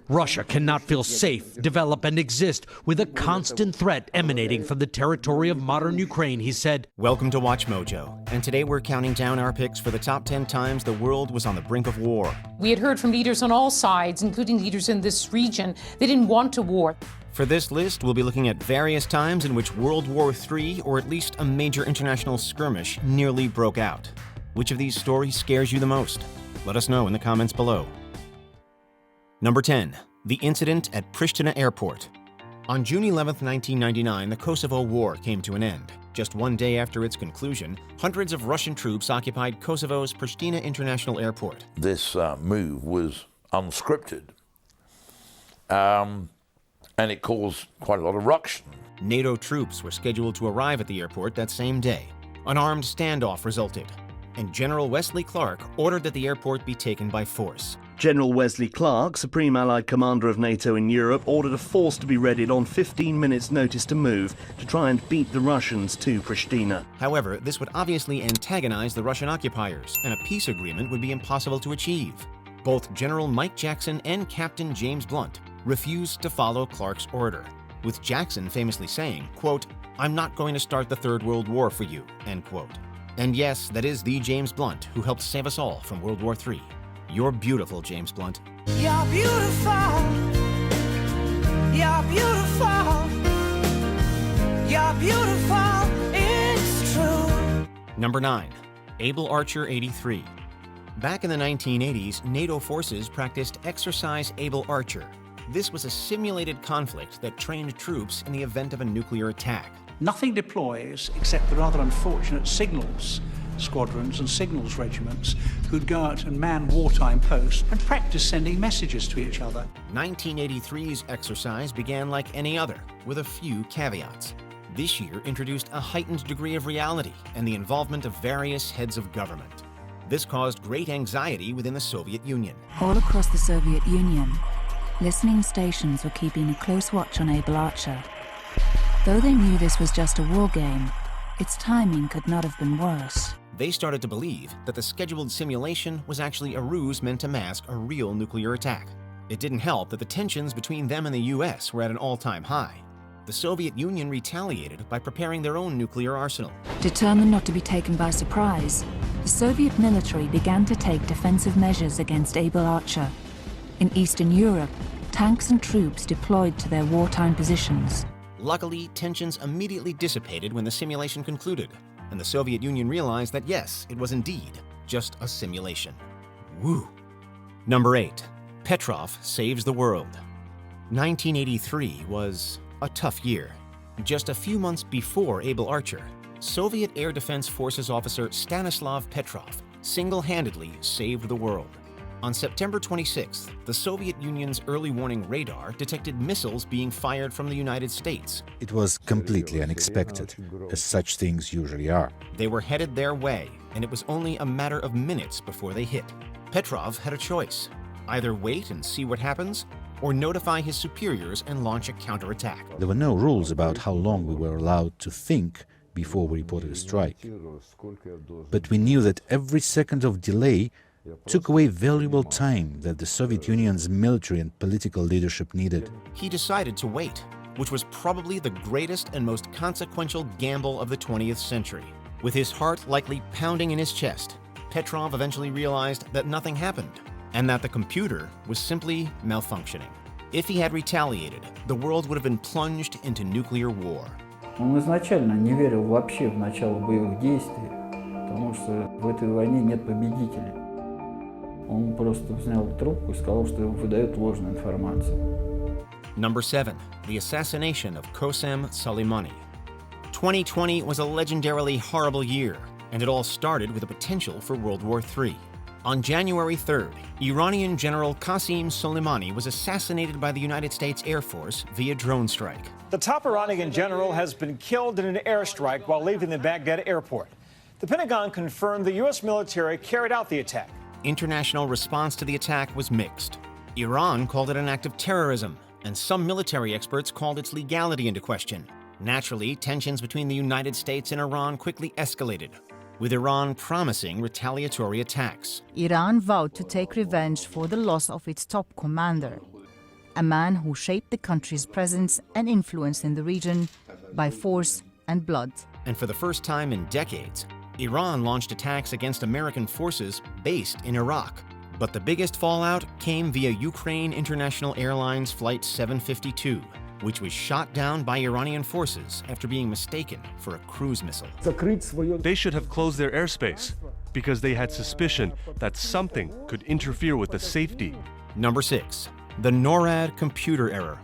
Russia cannot feel safe, develop, and exist with a constant threat emanating from the territory of modern Ukraine, he said. Welcome to Watch Mojo, and today we're counting down our picks for the top 10 times the world was on the brink of war. We had heard from leaders on all sides, including leaders in this region. They didn't want a war. For this list, we'll be looking at various times in which World War III, or at least a major international skirmish, nearly broke out. Which of these stories scares you the most? Let us know in the comments below. Number 10. The incident at Pristina Airport. On June 11, 1999, the Kosovo War came to an end. Just one day after its conclusion, hundreds of Russian troops occupied Kosovo's Pristina International Airport. This move was unscripted, and it caused quite a lot of ruction. NATO troops were scheduled to arrive at the airport that same day. An armed standoff resulted, and General Wesley Clark ordered that the airport be taken by force. General Wesley Clark, Supreme Allied Commander of NATO in Europe, ordered a force to be readied on 15 minutes' notice to move to try and beat the Russians to Pristina. However, this would obviously antagonize the Russian occupiers, and a peace agreement would be impossible to achieve. Both General Mike Jackson and Captain James Blunt refused to follow Clark's order, with Jackson famously saying, quote, "I'm not going to start the Third World War for you," end quote. And yes, that is the James Blunt who helped save us all from World War III. You're beautiful, James Blunt. You're beautiful. You're beautiful. You're beautiful. It's true. Number 9. Able Archer 83. Back in the 1980s, NATO forces practiced Exercise Able Archer. This was a simulated conflict that trained troops in the event of a nuclear attack. Nothing deploys except the rather unfortunate signals squadrons and signals regiments who'd go out and man wartime posts and practice sending messages to each other. 1983's exercise began like any other, with a few caveats. This year introduced a heightened degree of reality and the involvement of various heads of government. This caused great anxiety within the Soviet Union. All across the Soviet Union, listening stations were keeping a close watch on Able Archer. Though they knew this was just a war game, its timing could not have been worse. They started to believe that the scheduled simulation was actually a ruse meant to mask a real nuclear attack. It didn't help that the tensions between them and the US were at an all-time high. The Soviet Union retaliated by preparing their own nuclear arsenal. Determined not to be taken by surprise, the Soviet military began to take defensive measures against Able Archer. In Eastern Europe, tanks and troops deployed to their wartime positions. Luckily, tensions immediately dissipated when the simulation concluded, and the Soviet Union realized that yes, it was indeed just a simulation. Woo! Number 8. Petrov saves the world. 1983 was a tough year. Just a few months before Able Archer, Soviet Air Defense Forces officer Stanislav Petrov single-handedly saved the world. On September 26th, the Soviet Union's early warning radar detected missiles being fired from the United States. It was completely unexpected, as such things usually are. They were headed their way, and it was only a matter of minutes before they hit. Petrov had a choice: either wait and see what happens, or notify his superiors and launch a counterattack. There were no rules about how long we were allowed to think before we reported a strike. But we knew that every second of delay took away valuable time that the Soviet Union's military and political leadership needed. He decided to wait, which was probably the greatest and most consequential gamble of the 20th century. With his heart likely pounding in his chest, Petrov eventually realized that nothing happened, and that the computer was simply malfunctioning. If he had retaliated, the world would have been plunged into nuclear war. Он изначально не верил вообще в начало боевых действий, потому что в этой войне нет победителей. Он просто взял трубку и сказал, что выдает ложную информацию. Number 7. The assassination of Qasem Soleimani. 2020 was a legendarily horrible year, and it all started with the potential for World War III. On January 3rd, Iranian General Qasem Soleimani was assassinated by the United States Air Force via drone strike. The top Iranian general has been killed in an airstrike while leaving the Baghdad airport. The Pentagon confirmed the U.S. military carried out the attack. International response to the attack was mixed. Iran called it an act of terrorism, and some military experts called its legality into question. Naturally, tensions between the United States and Iran quickly escalated, with Iran promising retaliatory attacks. Iran vowed to take revenge for the loss of its top commander. a man who shaped the country's presence and influence in the region by force and blood. And for the first time in decades, Iran launched attacks against American forces based in Iraq. But the biggest fallout came via Ukraine International Airlines Flight 752, which was shot down by Iranian forces after being mistaken for a cruise missile. They should have closed their airspace because they had suspicion that something could interfere with the safety. Number 6. The NORAD computer error.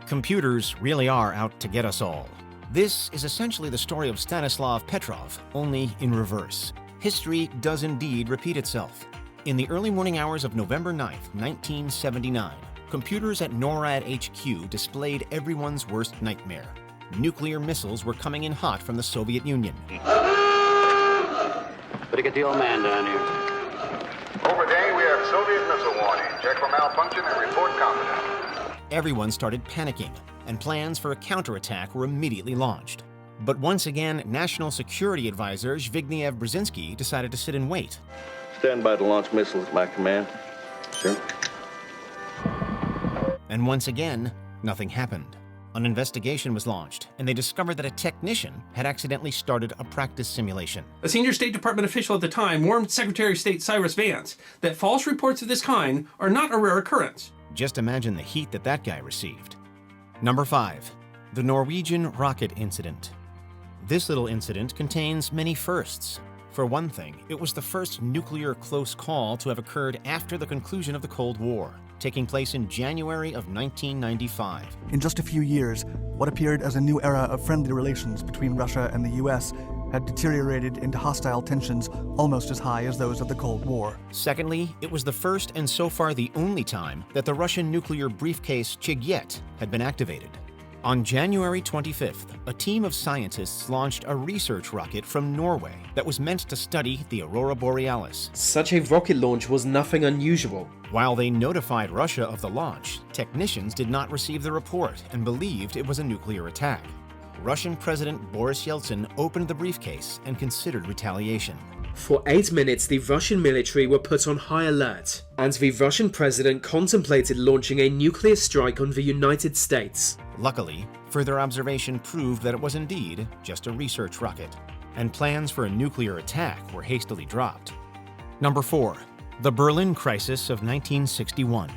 Computers really are out to get us all. This is essentially the story of Stanislav Petrov, only in reverse. History does indeed repeat itself. In the early morning hours of November 9th, 1979, computers at NORAD HQ displayed everyone's worst nightmare. Nuclear missiles were coming in hot from the Soviet Union. Better get the old man down here. Overday, we have Soviet missile warning. Check for malfunction and report competent. Everyone started panicking, and plans for a counterattack were immediately launched. But once again, National Security Advisor Zbigniew Brzezinski decided to sit and wait. Stand by to launch missiles at my command. Sir. And once again, nothing happened. An investigation was launched, and they discovered that a technician had accidentally started a practice simulation. A senior State Department official at the time warned Secretary of State Cyrus Vance that false reports of this kind are not a rare occurrence. Just imagine the heat that guy received. Number 5. The Norwegian rocket incident. This little incident contains many firsts. For one thing, it was the first nuclear close call to have occurred after the conclusion of the Cold War, taking place in January of 1995. In just a few years, what appeared as a new era of friendly relations between Russia and the US had deteriorated into hostile tensions almost as high as those of the Cold War. Secondly, it was the first and so far the only time that the Russian nuclear briefcase Chigget had been activated. On January 25th, a team of scientists launched a research rocket from Norway that was meant to study the aurora borealis. Such a rocket launch was nothing unusual. While they notified Russia of the launch, technicians did not receive the report and believed it was a nuclear attack. Russian President Boris Yeltsin opened the briefcase and considered retaliation. For 8 minutes, the Russian military were put on high alert, and the Russian president contemplated launching a nuclear strike on the United States. Luckily, further observation proved that it was indeed just a research rocket, and plans for a nuclear attack were hastily dropped. Number 4. The Berlin Crisis of 1961.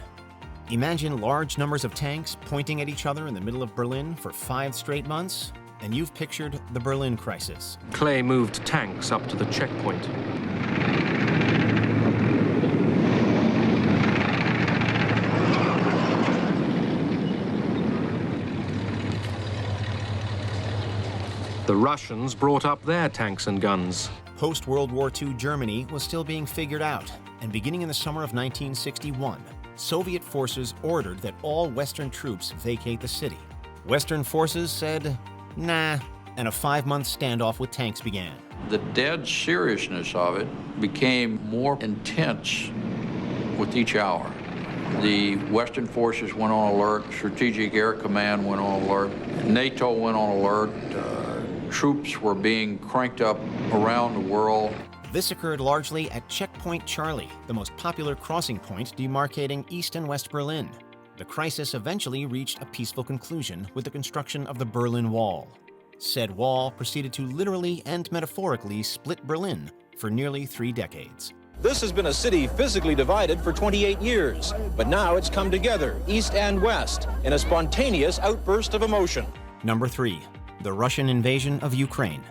Imagine large numbers of tanks pointing at each other in the middle of Berlin for 5 straight months, and you've pictured the Berlin Crisis. Clay moved tanks up to the checkpoint. The Russians brought up their tanks and guns. Post-World War II Germany was still being figured out, and beginning in the summer of 1961, Soviet forces ordered that all Western troops vacate the city. Western forces said, nah, and a 5-month standoff with tanks began. The dead seriousness of it became more intense with each hour. The Western forces went on alert, Strategic Air Command went on alert, NATO went on alert, troops were being cranked up around the world. This occurred largely at Checkpoint Charlie, the most popular crossing point demarcating East and West Berlin. The crisis eventually reached a peaceful conclusion with the construction of the Berlin Wall. Said wall proceeded to literally and metaphorically split Berlin for nearly 3 decades. This has been a city physically divided for 28 years, but now it's come together, East and West, in a spontaneous outburst of emotion. Number 3. The Russian invasion of Ukraine.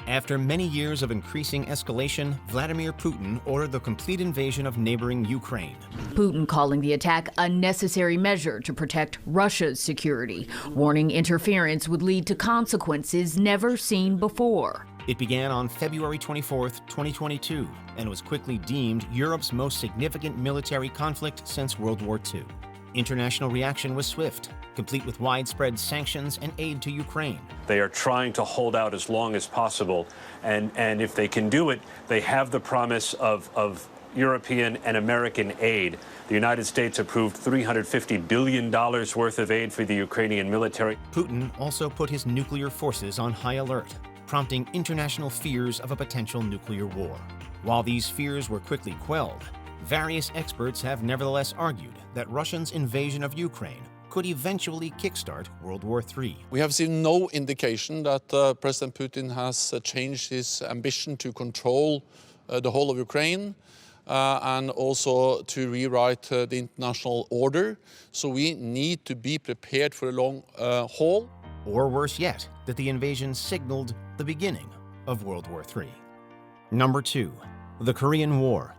After many years of increasing escalation, Vladimir Putin ordered the complete invasion of neighboring Ukraine. Putin calling the attack a necessary measure to protect Russia's security, warning interference would lead to consequences never seen before. It began on February 24, 2022, and was quickly deemed Europe's most significant military conflict since World War II. International reaction was swift, complete with widespread sanctions and aid to Ukraine. They are trying to hold out as long as possible, and if they can do it, they have the promise of European and American aid. The United States approved $350 billion worth of aid for the Ukrainian military. Putin also put his nuclear forces on high alert, prompting international fears of a potential nuclear war. While these fears were quickly quelled, Various experts have nevertheless argued that Russia's invasion of Ukraine could eventually kickstart World War III. We have seen no indication that President Putin has changed his ambition to control the whole of Ukraine and also to rewrite the international order. So we need to be prepared for a long haul. Or worse yet, that the invasion signaled the beginning of World War III. Number 2. The Korean War.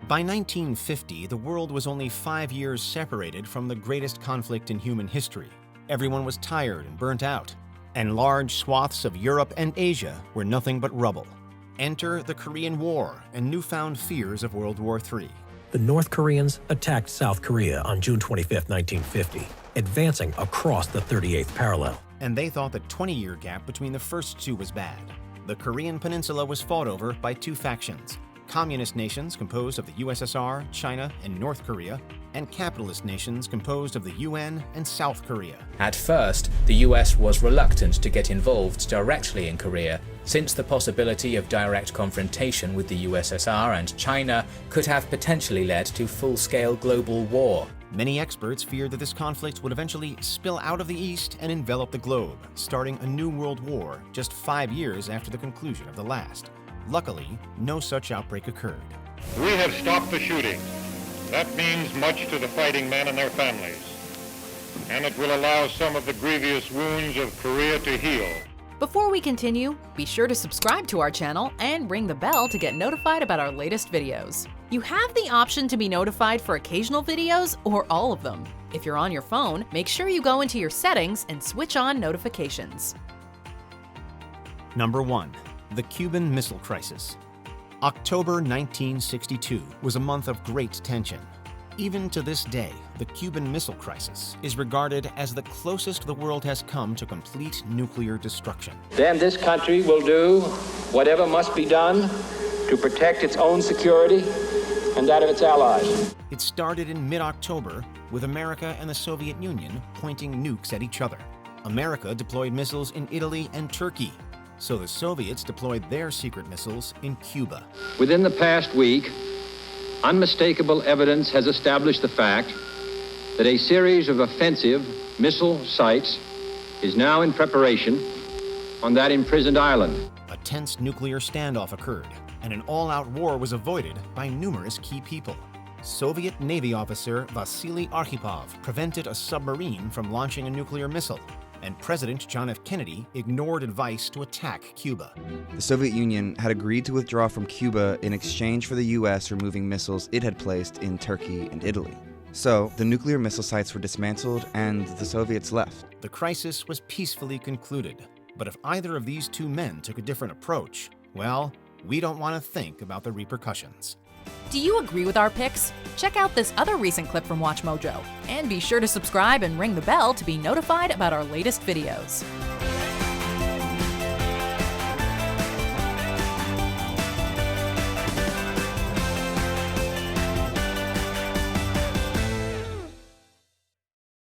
By 1950, the world was only 5 years separated from the greatest conflict in human history. Everyone was tired and burnt out, and large swaths of Europe and Asia were nothing but rubble. Enter the Korean War and newfound fears of World War III. The North Koreans attacked South Korea on June 25, 1950, advancing across the 38th parallel. And they thought the 20-year gap between the first two was bad. The Korean peninsula was fought over by two factions: communist nations composed of the USSR, China, and North Korea, and capitalist nations composed of the UN and South Korea. At first, the US was reluctant to get involved directly in Korea, since the possibility of direct confrontation with the USSR and China could have potentially led to full-scale global war. Many experts feared that this conflict would eventually spill out of the East and envelop the globe, starting a new world war just 5 years after the conclusion of the last. Luckily, no such outbreak occurred. We have stopped the shooting. That means much to the fighting men and their families, and it will allow some of the grievous wounds of Korea to heal. Before we continue, be sure to subscribe to our channel and ring the bell to get notified about our latest videos. You have the option to be notified for occasional videos or all of them. If you're on your phone, make sure you go into your settings and switch on notifications. Number 1. The Cuban Missile Crisis. October 1962 was a month of great tension. Even to this day, the Cuban Missile Crisis is regarded as the closest the world has come to complete nuclear destruction. Then this country will do whatever must be done to protect its own security and that of its allies. It started in mid-October with America and the Soviet Union pointing nukes at each other. America deployed missiles in Italy and Turkey, so the Soviets deployed their secret missiles in Cuba. Within the past week, unmistakable evidence has established the fact that a series of offensive missile sites is now in preparation on that imprisoned island. A tense nuclear standoff occurred, and an all-out war was avoided by numerous key people. Soviet Navy officer Vasily Arkhipov prevented a submarine from launching a nuclear missile, and President John F. Kennedy ignored advice to attack Cuba. The Soviet Union had agreed to withdraw from Cuba in exchange for the U.S. removing missiles it had placed in Turkey and Italy. So, the nuclear missile sites were dismantled and the Soviets left. The crisis was peacefully concluded, but if either of these two men took a different approach, well, we don't want to think about the repercussions. Do you agree with our picks? Check out this other recent clip from WatchMojo, and be sure to subscribe and ring the bell to be notified about our latest videos.